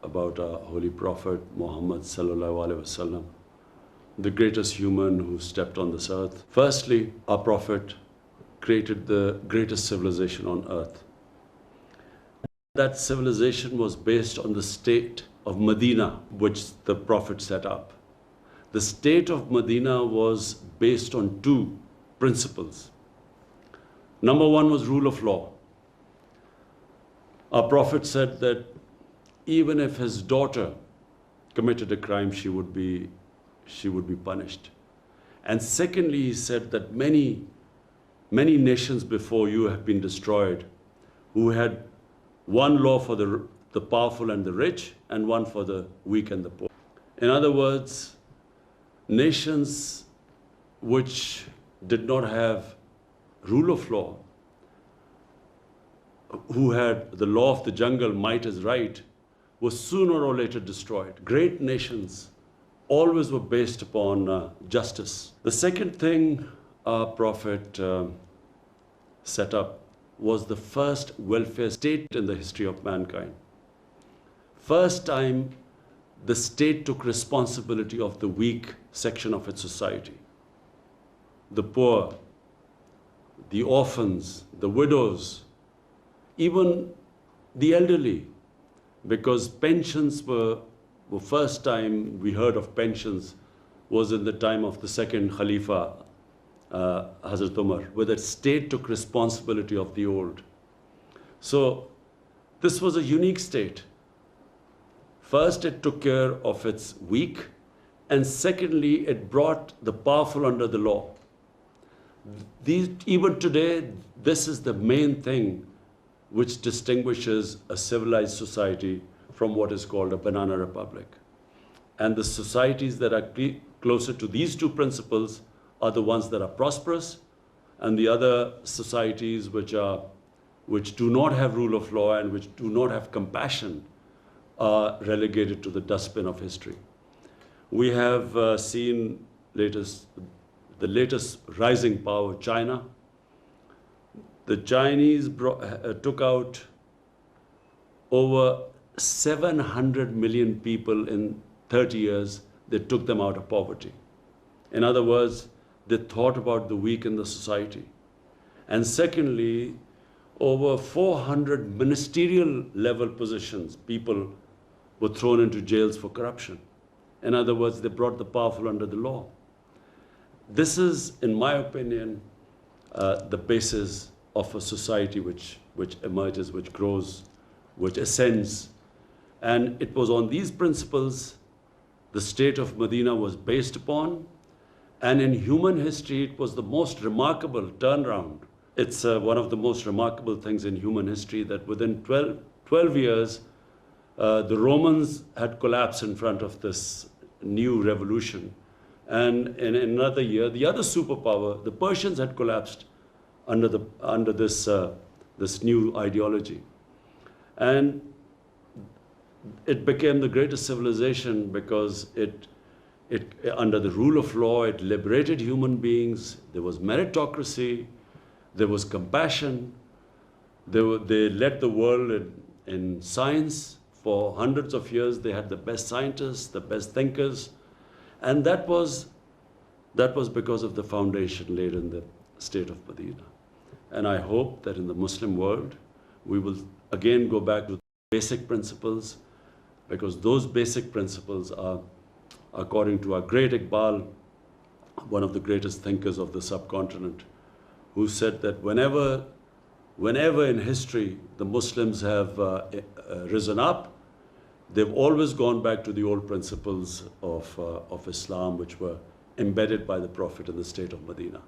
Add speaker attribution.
Speaker 1: about our Holy Prophet Muhammad sallallahu alaihi wasallam, the greatest human who stepped on this earth. Firstly, our Prophet created the greatest civilization on earth. That civilization was based on the state of Medina, which the Prophet set up. The state of Medina was based on two principles. Number one was rule of law. Our Prophet said that even if his daughter committed a crime, she would be punished. And secondly, he said that many nations before you have been destroyed, who had one law for the powerful and the rich, and one for the weak and the poor. In other words, nations which did not have rule of law, who had the law of the jungle, might is right, were sooner or later destroyed. Great nations always were based upon justice. The second thing our Prophet set up was the first welfare state in the history of mankind. First time the state took responsibility of the weak section of its society. The poor, the orphans, the widows, even the elderly, because pensions were first time we heard of pensions was in the time of the second Khalifa, Hazrat Umar, where the state took responsibility of the old. So this was a unique state. First, it took care of its weak, and secondly, it brought the powerful under the law. Even today, this is the main thing which distinguishes a civilized society from what is called a banana republic. And the societies that are closer to these two principles are the ones that are prosperous, and the other societies which do not have rule of law and which do not have compassion are relegated to the dustbin of history. We have seen the latest rising power, China. The Chinese took out over 700 million people in 30 years. They took them out of poverty. In other words, they thought about the weak in the society. And secondly, over 400 ministerial level positions, people were thrown into jails for corruption. In other words, they brought the powerful under the law. This is, in my opinion, the basis of a society which emerges, which grows, which ascends. And it was on these principles the state of Medina was based upon. And in human history, it was the most remarkable turnaround. It's one of the most remarkable things in human history that within 12 years, the Romans had collapsed in front of this new revolution. And in another year, the other superpower, the Persians, had collapsed under this new ideology. And it became the greatest civilization because under the rule of law, it liberated human beings. There was meritocracy, there was compassion. They led the world in science. For hundreds of years, they had the best scientists, the best thinkers. And that was because of the foundation laid in the state of Medina. And I hope that in the Muslim world, we will again go back to basic principles, because those basic principles are, according to our great Iqbal, one of the greatest thinkers of the subcontinent, who said that whenever in history the Muslims have risen up, they've always gone back to the old principles of Islam, which were embedded by the Prophet in the state of Medina.